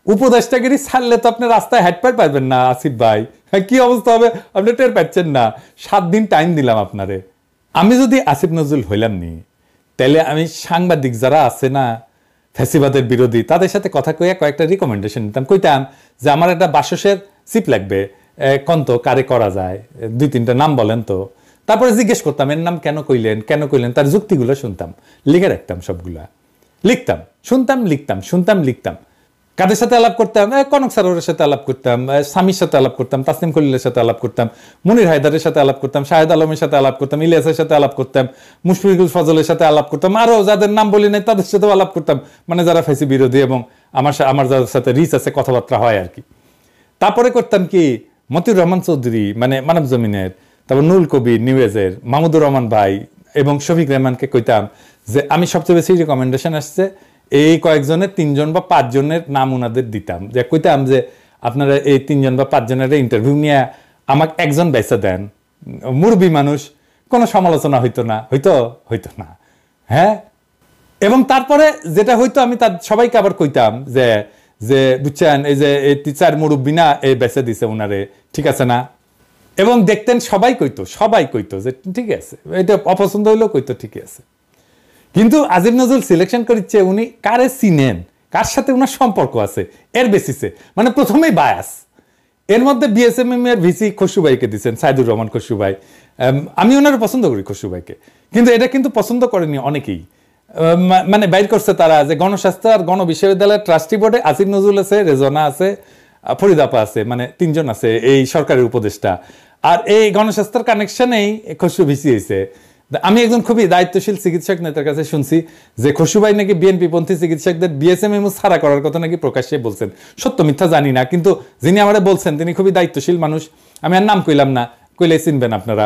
উপদেষ্টাগিরি ছাড়লে তো আপনি রাস্তায় হাঁটতে পারবেন না আসিফ ভাই। কি অবস্থা হবে আপনি টের পাচ্ছেন না। 7 দিন টাইম দিলাম আপনারে। আমি যদি আসিফ নজরুল হইলাম নি, তাহলে আমি সাংবাদিক যারা আছে না ফ্যাসিবাদের বিরোধী, তাদের সাথে কথা কইয়া কয়েকটা রিকমেন্ডেশন নিতাম। কইতাম যে আমার একটা বাসসের সিপ লাগবে, কন্ত কারে করা যায়, 2-3টা নাম বলেন তো। তারপরে জিজ্ঞেস করতাম এর নাম কেন কইলেন, তার যুক্তিগুলো শুনতাম, লিখে রাখতাম, সবগুলা লিখতাম, শুনতাম, লিখতাম, শুনতাম, লিখতাম। কাদের সাথে আলাপ করতাম? কনক সারোয়ারের সাথে আলাপ করতাম, স্বামীর সাথে আলাপ করতাম, তাসনিম খলিলের সাথে আলাপ করতাম, মনির হায়দারের সাথে আলাপ করতাম, শাহেদ আলমের সাথে আলাপ করতাম, ইলিয়াসের সাথে আলাপ করতাম, মুশফিকুল ফজলের সাথে আলাপ করতাম, আরো যাদের নাম বলি নাই তাদের সাথেও আলাপ করতাম, মানে যারা ফ্যাসি বিরোধী এবং আমার যাদের সাথে রিচ আছে, কথাবার্তা হয় আর কি। তারপরে করতাম কি, মতিউর রহমান চৌধুরী মানে মানব জমিনের, তারপর নুরুল কবির নিউজের, মাহমুদুর রহমান ভাই এবং শফিক রেহমানকে কইতাম যে আমি সবচেয়ে বেশি রিকমেন্ডেশন আসছে এই কয়েকজনের 3জন বা 5 জনের নাম ওনাদের দিতাম, যে কইতাম যে আপনারা এই 3জন বা 5 জনের ইন্টারভিউ নিয়ে আমাকে একজন বেচা দেন, মুরব্বী মানুষ, কোনো সমালোচনা হইতো না। হ্যাঁ, এবং তারপরে যেটা হইতো আমি তার সবাইকে আবার কইতাম যে যে বুঝছেন এই যে এই টিচার মুরব্বী না, এই বেচে দিছে ওনারে, ঠিক আছে না। এবং দেখতেন সবাই কইতো যে ঠিক আছে, এটা অপছন্দ হইলেও কইতো ঠিক আছে। কিন্তু আসিফ নজরুল সিলেকশন করিচ্ছে উনি কারে চিনেন, কার সাথে ওনার সম্পর্ক আছে এর বেসিসে, মানে প্রথমেই বায়াস। এর মধ্যে বিএসএমএম এর ভিসি খসরু ভাইকে দিচ্ছেন, সাইদুর রহমান খসরু ভাই। আমি ওনার পছন্দ করি খসরু ভাইকে, কিন্তু এটা কিন্তু পছন্দ করেনি অনেকেই, মানে বাইর করছে তারা যে গণস্বাস্থ্য আর গণবিশ্ববিদ্যালয়ের ট্রাস্টি বোর্ডে আসিফ নজরুল আছে, রেজনা আছে, ফরিদাপা আছে, মানে 3জন আছে এই সরকারের উপদেষ্টা। আর এই গণস্বাস্থ্যের কানেকশনেই খসরু ভিসি হয়েছে। আমি একজন খুবই দায়িত্বশীল চিকিৎসক নেতার কাছে শুনছি যে খসরু ভাই নাকি বিএনপি পন্থী চিকিৎসকদের বিএসএমএমও ছাড়া করার কথা নাকি প্রকাশ্যে বলছেন। সত্য মিথ্যা জানি না, কিন্তু যিনি আমারে বলছেন তিনি খুবই দায়িত্বশীল মানুষ। আমি আর নাম কইলাম না, কইলে চিনবেন আপনারা,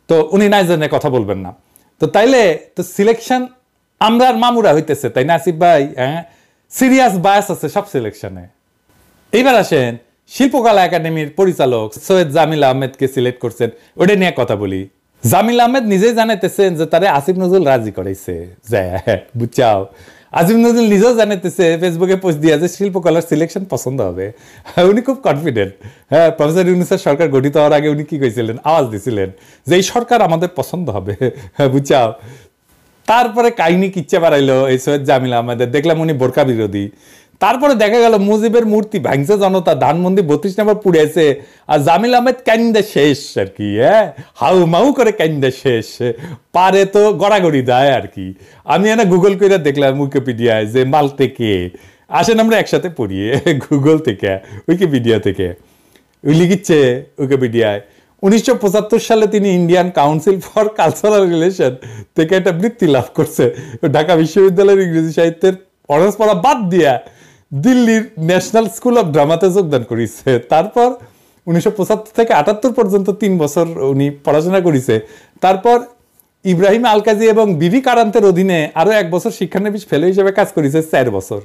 তো উনি না জানে কথা বলবেন না। তো তাইলে তো সিলেকশন আমরা আর মামুরা হইতেছে, তাই না আসিফ ভাই? হ্যাঁ, সিরিয়াস বায়াস আছে সব সিলেকশনে। এইবার আসেন, শিল্পকলা একাডেমির পরিচালক সৈয়দ জামিল আহমেদকে সিলেক্ট করছেন, ওটা নিয়ে কথা বলি। জামিল আহমেদ নিজেই জানাইতেছেন যে তারে আসিফ নজরুল রাজি করাইছে, বুঝছাও। আসিফ নজরুল নিজেও জানাইতেছে ফেসবুকে পোস্ট দিয়া যে শিল্পকলার সিলেকশন পছন্দ হবে। উনি খুব কনফিডেন্ট। হ্যাঁ, প্রফেসর ইউনূসের সরকার গঠিত হওয়ার আগে উনি কি কইছিলেন, আওয়াজ দিছিলেন যে এই সরকার আমাদের পছন্দ হবে, বুঝছাও। তারপরে কাহিনী কিচ্ছা বাড়াইলো এই সৈয়দ জামিল আহমেদের, দেখলাম উনি বোরকা বিরোধী। তারপরে দেখা গেল মুজিবের মূর্তি ভাঙছে জনতা, ধানমন্ডি 32 নম্বর পুড়েছে, আর জামিল আহমেদ কান্দে শেষ আর কি। হ্যাঁ, হাউ মাউ করে কান্দে শেষ, পারে তো গড়াগড়ি দেয় আর কি। আমি এনে গুগল করে দেখলাম উইকিপিডিয়ায় যে মালতে কে, আসেন আমরা একসাথে পড়িয়ে গুগল থেকে, উইকিপিডিয়া থেকে লিখিচ্ছে উইকিপিডিয়ায় 1975 সালে তিনি Indian council for cultural relation থেকে একটা বৃত্তি লাভ করছে। ঢাকা বিশ্ববিদ্যালয়ের ইংরেজি সাহিত্যের অনার্স পড়া বাদ দিয়া দিল্লির ন্যাশনাল স্কুল অফ ড্রামাতে যোগদান করেছে। তারপর 1975 থেকে 78 পর্যন্ত 3 বছর উনি পড়াশোনা করেছে। তারপর ইব্রাহিম আলকাজি এবং বিবি কারান্তের অধীনে আরো 1 বছর শিক্ষানবিশ ফেলো হিসেবে কাজ করেছে 4 বছর।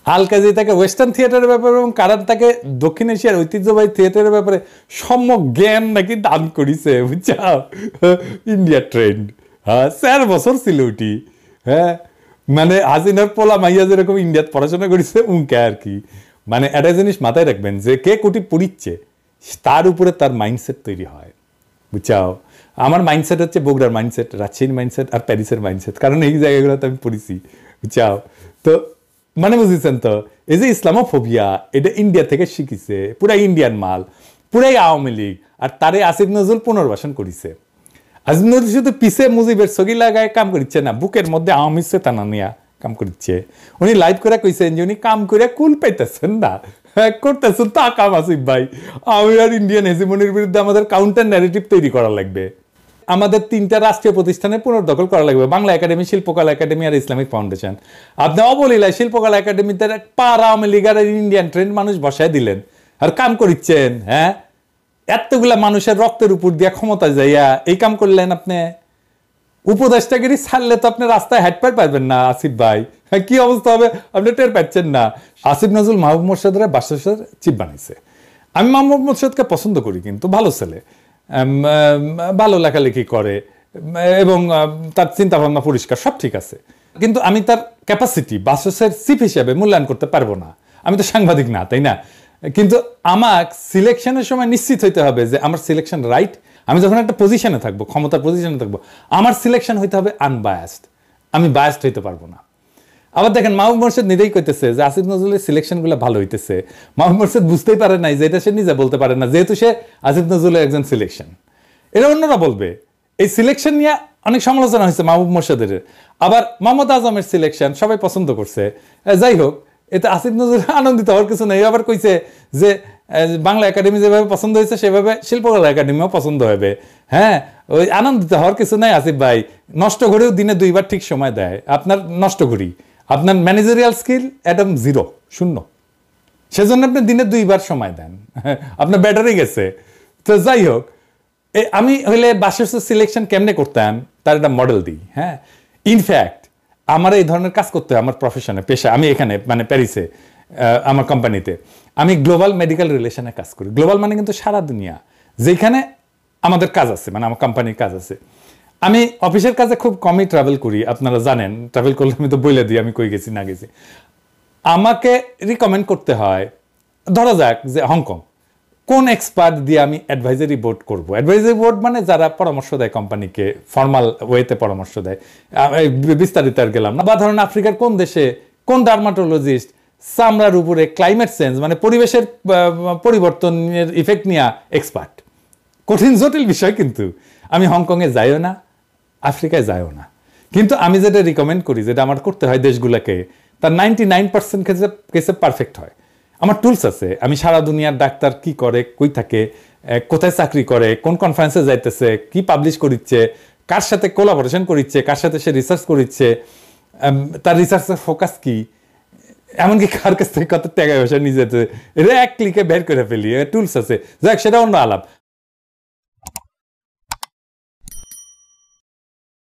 আলকাজি তাকে ওয়েস্টার্ন থিয়েটারের ব্যাপারে এবং কারান্ত তাকে দক্ষিণ এশিয়ার ঐতিহ্যবাহী থিয়েটারের ব্যাপারে সম্যক জ্ঞান নাকি দান করেছে, বুঝছাও। ইন্ডিয়া ট্রেন্ড, হ্যাঁ 4 বছর ছিল ওটি। হ্যাঁ, মানে হাসিনার পোলা মাইয়া যেরকম ইন্ডিয়াত পড়াশোনা করেছে উনকে আর কি। মানে একটা জিনিস মাথায় রাখবেন যে কে কোটি পড়িচ্ছে তার উপরে তার মাইন্ডসেট তৈরি হয়, বুঝছাও। আমার মাইন্ডসেট হচ্ছে বগুড়ার মাইন্ডসেট, রাজশাহীর মাইন্ডসেট আর প্যারিসের মাইন্ডসেট, কারণ এই জায়গাগুলোতে আমি পড়েছি, বুঝছাও। তো মানে বুঝেছেন তো, এই যে ইসলামোফোবিয়া এটা ইন্ডিয়া থেকে শিখিছে, পুরাই ইন্ডিয়ান মাল, পুরাই আওয়ামী লীগ। আর তারে আসিফ নজরুল পুনর্বাসন করেছে। আসিফ নজরুল শুধু পিছে মুজিবের ছবি লাগায় কাম করছে না, বুকের মধ্যে আওয়ামী চেতনা নিয়ে কাম করছে। উনি লাইভ করে কইছেন যে উনি কাম করে কুল পাইতেছেন না, করতেছেন তা কাম। আসিফ ভাই, আমি আর ইন্ডিয়ান হেজিমনির বিরুদ্ধে আমাদের কাউন্টার ন্যারেটিভ তৈরি করা লাগবে। আমাদের 3টা রাষ্ট্রীয় প্রতিষ্ঠানে পুনর্দখল করা লাগবে, বাংলা একাডেমি, শিল্পকলা একাডেমি আর ইসলামিক ফাউন্ডেশন। আপনি অবলীলায় শিল্পকলা একাডেমিতে পাড়া আওয়ামী লীগ আর ইন্ডিয়ান ট্রেন্ড মানুষ বসায় দিলেন আর কাম করিচ্ছেন। হ্যাঁ, এতগুলা মানুষের রক্তের উপর দিয়ে ক্ষমতা যাইয়া এই কাম করলেন আপনি। উপদেষ্টাগিরি ছাড়লে তো আপনি রাস্তায় হাঁটতে পারবেন না আসিফ ভাই। কি অবস্থা হবে আপনি টের পাচ্ছেন না। আসিফ নজরুল মাহবুব মোর্শেদের বাসসের চিফ বানিয়েছে। আমি মাহবুব মোর্শেদকে পছন্দ করি, কিন্তু ভালো ছেলে, ভালো লেখালেখি করে এবং তার চিন্তাভাবনা পরিষ্কার, সব ঠিক আছে। কিন্তু আমি তার ক্যাপাসিটি বাসসের চিফ হিসেবে মূল্যায়ন করতে পারবো না। আমি তো সাংবাদিক না, তাই না? কিন্তু আমার সিলেকশনের সময় নিশ্চিত হইতে হবে যে আমার সিলেকশন রাইট। আমি যখন একটা পজিশনে থাকবো, ক্ষমতার পজিশনে থাকবো, আমার সিলেকশন হইতে হবে আনবায়াসড, আমি বায়াসড হইতে পারবো না। আবার দেখেন মাহবুব মোর্শেদ নিজেই কইতেছে যে আসিফ নজরুলের সিলেকশনগুলো ভালো হইতেছে। মাহবুব মোর্শেদ বুঝতেই পারে নাই যে এটা সে নিজে বলতে পারে না, যেহেতু সে আসিফ নজরুলের একজন সিলেকশন। এটা অন্যরা বলবে। এই সিলেকশন নিয়ে অনেক সমালোচনা হয়েছে মাহবুব মোর্শেদের। আবার মোহাম্মদ আজমের সিলেকশন সবাই পছন্দ করছে। যাই হোক, এতে আসিফ নজরুল আনন্দিত হওয়ার কিছু নেই। আবার কইছে যে বাংলা একাডেমি যেভাবে পছন্দ হয়েছে সেভাবে শিল্পকলা একাডেমিও পছন্দ হবে। হ্যাঁ, ওই আনন্দিত হওয়ার কিছু নাই আসিফ ভাই। নষ্ট ঘড়িও দিনে 2 বার ঠিক সময় দেয়। আপনার নষ্ট ঘড়ি, আপনার ম্যানেজারিয়াল স্কিল একদম 0, 0। সেজন্য আপনি দিনে 2 বার সময় দেন, আপনার ব্যাটারি গেছে। তো যাই হোক, আমি হইলে বাসের সিলেকশন কেমনে করতাম তার একটা মডেল দিই। হ্যাঁ, ইনফ্যাক্ট আমার এই ধরনের কাজ করতে হয় আমার প্রফেশনে, পেশা। আমি এখানে মানে প্যারিসে আমার কোম্পানিতে আমি গ্লোবাল মেডিকেল রিলেশনে কাজ করি। গ্লোবাল মানে কিন্তু সারা দুনিয়া, যেখানে আমাদের কাজ আছে, মানে আমার কোম্পানির কাজ আছে। আমি অফিসের কাজে খুব কমই ট্রাভেল করি, আপনারা জানেন। ট্রাভেল করলে আমি তো বলে দিই আমি কই গেছি না গেছি। আমাকে রিকমেন্ড করতে হয়, ধরা যাক যে হংকং, কোন এক্সপার্ট দিয়ে আমি অ্যাডভাইজারি বোর্ড করব। অ্যাডভাইজারি বোর্ড মানে যারা পরামর্শ দেয় কোম্পানিকে, ফর্মাল ওয়েতে পরামর্শ দেয়, বিস্তারিত আর গেলাম না। বা ধরুন আফ্রিকার কোন দেশে কোন ডার্মাটোলজিস্ট চামড়ার উপরে ক্লাইমেট চেঞ্জ মানে পরিবেশের পরিবর্তনের ইফেক্ট নিয়ে এক্সপার্ট। কঠিন জটিল বিষয়, কিন্তু আমি হংকংয়ে যাইও না, আফ্রিকায় যাইও না। কিন্তু আমি যেটা রিকমেন্ড করি, যেটা আমার করতে হয় দেশগুলোকে, তার 99% কেসে পারফেক্ট হয়। আমার টুলস আছে। আমি সারা দুনিয়ার ডাক্তার কি করে, কই থাকে, কোথায় চাকরি করে, কোন কনফারেন্সে যাইতেছে, কি পাবলিশ করিচ্ছে, কার সাথে কোলাবোরেশন করিচ্ছে, কার সাথে সে রিসার্চ করিচ্ছে, তার রিসার্চের ফোকাস কি, এমনকি কার কাছ থেকে কত টাকা পয়সা নিয়ে যেতে, এটা এক ক্লিকে বের করে ফেলি। টুলস আছে, যাক সেটা অন্য আলাপ।